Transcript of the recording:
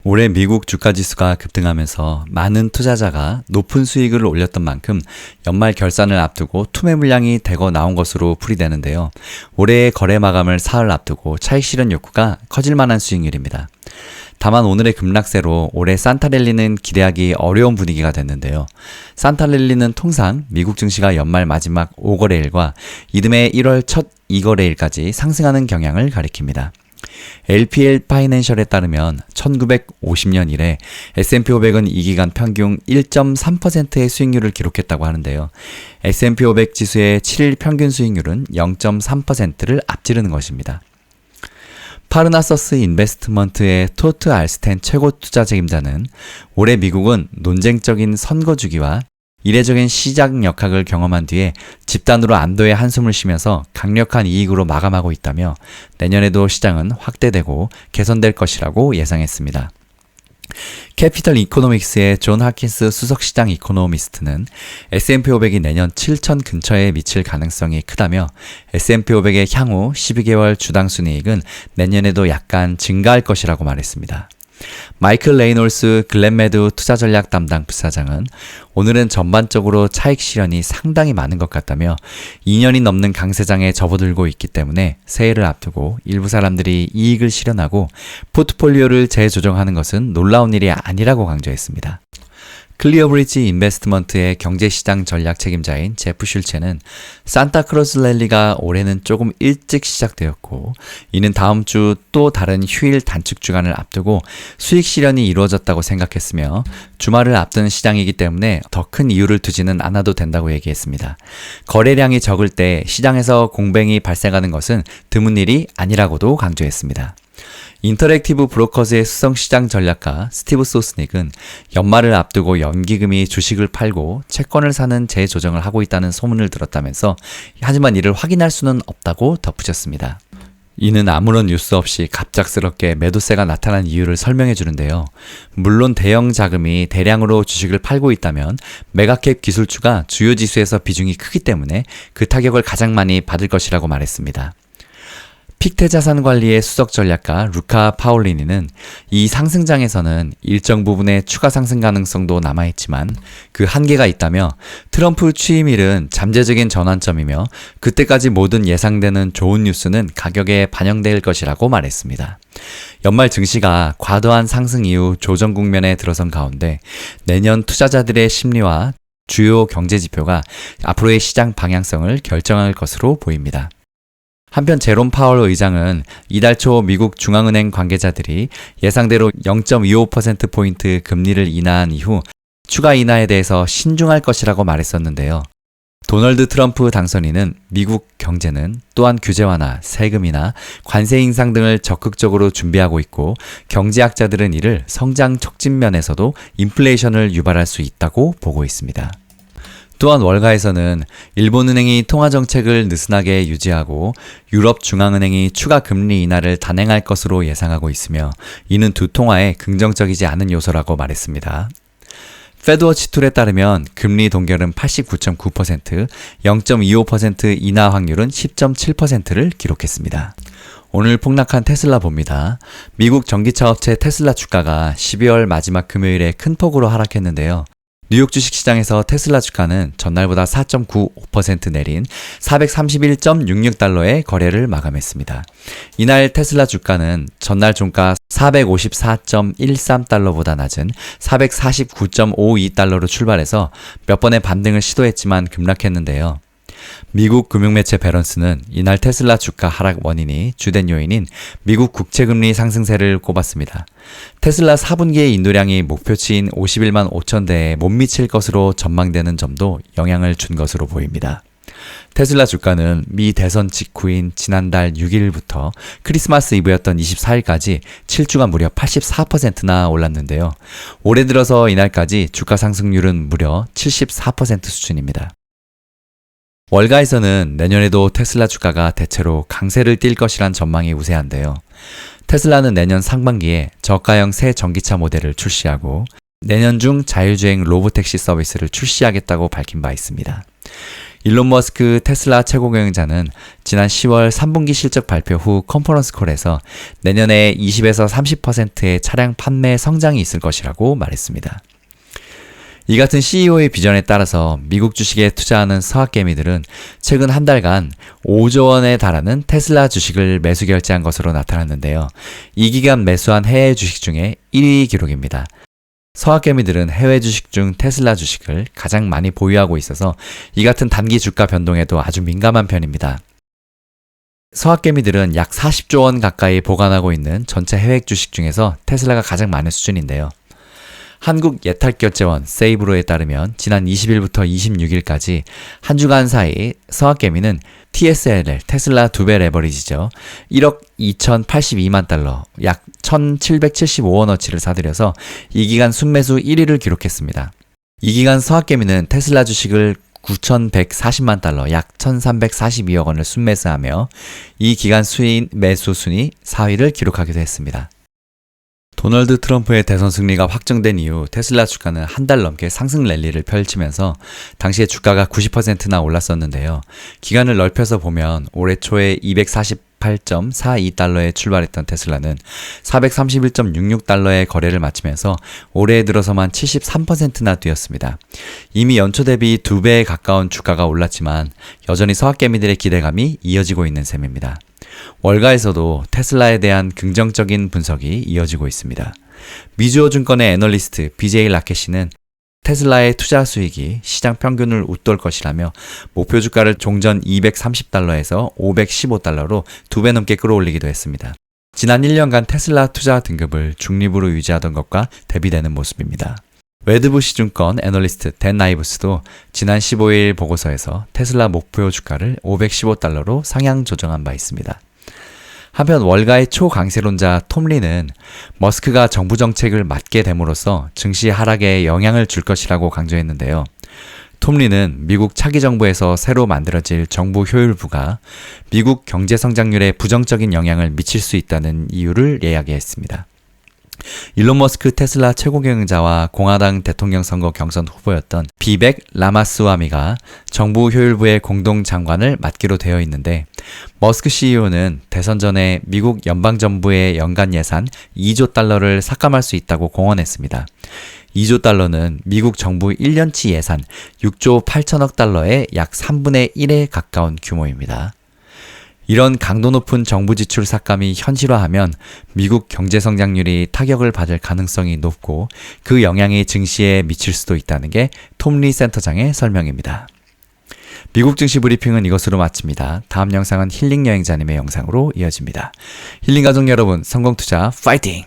올해 미국 주가 지수가 급등하면서 많은 투자자가 높은 수익을 올렸던 만큼 연말 결산을 앞두고 투매 물량이 대거 나온 것으로 풀이되는데요. 올해의 거래 마감을 사흘 앞두고 차익 실현 욕구가 커질 만한 수익률입니다. 다만 오늘의 급락세로 올해 산타랠리는 기대하기 어려운 분위기가 됐는데요. 산타랠리는 통상 미국 증시가 연말 마지막 5거래일과 이듬해 1월 첫 2거래일까지 상승하는 경향을 가리킵니다. LPL 파이낸셜에 따르면 1950년 이래 S&P 500은 이 기간 평균 1.3%의 수익률을 기록했다고 하는데요. S&P 500 지수의 7일 평균 수익률은 0.3%를 앞지르는 것입니다. 파르나서스 인베스트먼트의 토트 알스텐 최고 투자 책임자는 올해 미국은 논쟁적인 선거 주기와 이례적인 시장 역학을 경험한 뒤에 집단으로 안도의 한숨을 쉬면서 강력한 이익으로 마감하고 있다며 내년에도 시장은 확대되고 개선될 것이라고 예상했습니다. 캐피털 이코노믹스의 존 하킨스 수석시장 이코노미스트는 S&P 500이 내년 7천 근처에 미칠 가능성이 크다며 S&P 500의 향후 12개월 주당 순이익은 내년에도 약간 증가할 것이라고 말했습니다. 마이클 레이놀스 글렌메드 투자전략 담당 부사장은 오늘은 전반적으로 차익 실현이 상당히 많은 것 같다며 2년이 넘는 강세장에 접어들고 있기 때문에 새해를 앞두고 일부 사람들이 이익을 실현하고 포트폴리오를 재조정하는 것은 놀라운 일이 아니라고 강조했습니다. 클리어브리지 인베스트먼트의 경제시장 전략 책임자인 제프 슐체는 산타크로스 랠리가 올해는 조금 일찍 시작되었고 이는 다음 주 또 다른 휴일 단축 주간을 앞두고 수익 실현이 이루어졌다고 생각했으며 주말을 앞둔 시장이기 때문에 더 큰 이유를 두지는 않아도 된다고 얘기했습니다. 거래량이 적을 때 시장에서 공백이 발생하는 것은 드문 일이 아니라고도 강조했습니다. 인터랙티브 브로커즈의 수성시장 전략가 스티브 소스닉은 연말을 앞두고 연기금이 주식을 팔고 채권을 사는 재조정을 하고 있다는 소문을 들었다면서 하지만 이를 확인할 수는 없다고 덧붙였습니다. 이는 아무런 뉴스 없이 갑작스럽게 매도세가 나타난 이유를 설명해 주는데요. 물론 대형 자금이 대량으로 주식을 팔고 있다면 메가캡 기술주가 주요 지수에서 비중이 크기 때문에 그 타격을 가장 많이 받을 것이라고 말했습니다. 픽테 자산관리의 수석 전략가 루카 파올리니는 이 상승장에서는 일정 부분의 추가 상승 가능성도 남아있지만 그 한계가 있다며 트럼프 취임일은 잠재적인 전환점이며 그때까지 모든 예상되는 좋은 뉴스는 가격에 반영될 것이라고 말했습니다. 연말 증시가 과도한 상승 이후 조정 국면에 들어선 가운데 내년 투자자들의 심리와 주요 경제 지표가 앞으로의 시장 방향성을 결정할 것으로 보입니다. 한편 제롬 파월 의장은 이달 초 미국 중앙은행 관계자들이 예상대로 0.25%포인트 금리를 인하한 이후 추가 인하에 대해서 신중할 것이라고 말했었는데요. 도널드 트럼프 당선인은 미국 경제는 또한 규제 완화, 세금이나 관세 인상 등을 적극적으로 준비하고 있고 경제학자들은 이를 성장 촉진 면에서도 인플레이션을 유발할 수 있다고 보고 있습니다. 또한 월가에서는 일본은행이 통화정책을 느슨하게 유지하고 유럽중앙은행이 추가 금리 인하를 단행할 것으로 예상하고 있으며 이는 두 통화에 긍정적이지 않은 요소라고 말했습니다. 페드워치 툴에 따르면 금리 동결은 89.9%, 0.25% 인하 확률은 10.7%를 기록했습니다. 오늘 폭락한 테슬라 봅니다. 미국 전기차 업체 테슬라 주가가 12월 마지막 금요일에 큰 폭으로 하락했는데요. 뉴욕 주식시장에서 테슬라 주가는 전날보다 4.95% 내린 431.66달러의 거래를 마감했습니다. 이날 테슬라 주가는 전날 종가 454.13달러보다 낮은 449.52달러로 출발해서 몇 번의 반등을 시도했지만 급락했는데요. 미국 금융매체 배런스는 이날 테슬라 주가 하락 원인이 주된 요인인 미국 국채금리 상승세를 꼽았습니다. 테슬라 4분기의 인도량이 목표치인 51만 5천 대에 못 미칠 것으로 전망되는 점도 영향을 준 것으로 보입니다. 테슬라 주가는 미 대선 직후인 지난달 6일부터 크리스마스 이브였던 24일까지 7주간 무려 84%나 올랐는데요. 올해 들어서 이날까지 주가 상승률은 무려 74% 수준입니다. 월가에서는 내년에도 테슬라 주가가 대체로 강세를 띌 것이란 전망이 우세한데요. 테슬라는 내년 상반기에 저가형 새 전기차 모델을 출시하고 내년 중 자율주행 로보택시 서비스를 출시하겠다고 밝힌 바 있습니다. 일론 머스크 테슬라 최고 경영자는 지난 10월 3분기 실적 발표 후 컨퍼런스 콜에서 내년에 20에서 30%의 차량 판매 성장이 있을 것이라고 말했습니다. 이 같은 CEO의 비전에 따라서 미국 주식에 투자하는 서학개미들은 최근 한 달간 5조 원에 달하는 테슬라 주식을 매수 결제한 것으로 나타났는데요. 이 기간 매수한 해외 주식 중에 1위 기록입니다. 서학개미들은 해외 주식 중 테슬라 주식을 가장 많이 보유하고 있어서 이 같은 단기 주가 변동에도 아주 민감한 편입니다. 서학개미들은 약 40조 원 가까이 보관하고 있는 전체 해외 주식 중에서 테슬라가 가장 많은 수준인데요. 한국 예탁결제원 세이브로에 따르면 지난 20일부터 26일까지 한 주간 사이 서학개미는 TSLL 테슬라 2배 레버리지죠. 1억 2,082만 달러, 약 1,775원어치를 사들여서 이 기간 순매수 1위를 기록했습니다. 이 기간 서학개미는 테슬라 주식을 9,140만 달러, 약 1,342억 원을 순매수하며 이 기간 매수 순위 4위를 기록하기도 했습니다. 도널드 트럼프의 대선 승리가 확정된 이후 테슬라 주가는 한 달 넘게 상승 랠리를 펼치면서 당시에 주가가 90%나 올랐었는데요. 기간을 넓혀서 보면 올해 초에 248.42달러에 출발했던 테슬라는 431.66달러의 거래를 마치면서 올해 들어서만 73%나 뛰었습니다. 이미 연초 대비 2배에 가까운 주가가 올랐지만 여전히 서학개미들의 기대감이 이어지고 있는 셈입니다. 월가에서도 테슬라에 대한 긍정적인 분석이 이어지고 있습니다. 미주호 증권의 애널리스트 BJ 라켓씨는 테슬라의 투자 수익이 시장 평균을 웃돌 것이라며 목표 주가를 종전 230달러에서 515달러로 2배 넘게 끌어올리기도 했습니다. 지난 1년간 테슬라 투자 등급을 중립으로 유지하던 것과 대비되는 모습입니다. 웨드부시 증권 애널리스트 댄 나이브스도 지난 15일 보고서에서 테슬라 목표 주가를 515달러로 상향 조정한 바 있습니다. 한편 월가의 초강세론자 톰 리는 머스크가 정부 정책을 맡게 됨으로써 증시 하락에 영향을 줄 것이라고 강조했는데요. 톰 리는 미국 차기 정부에서 새로 만들어질 정부 효율부가 미국 경제 성장률에 부정적인 영향을 미칠 수 있다는 이유를 이야기했습니다. 일론 머스크 테슬라 최고 경영자와 공화당 대통령 선거 경선 후보였던 비벡 라마스와미가 정부 효율부의 공동 장관을 맡기로 되어 있는데 머스크 CEO는 대선 전에 미국 연방정부의 연간 예산 2조 달러를 삭감할 수 있다고 공언했습니다. 2조 달러는 미국 정부 1년치 예산 6조 8천억 달러의 약 3분의 1에 가까운 규모입니다. 이런 강도 높은 정부 지출 삭감이 현실화하면 미국 경제 성장률이 타격을 받을 가능성이 높고 그 영향이 증시에 미칠 수도 있다는 게 톰 리 센터장의 설명입니다. 미국 증시 브리핑은 이것으로 마칩니다. 다음 영상은 힐링 여행자님의 영상으로 이어집니다. 힐링 가족 여러분, 성공투자 파이팅!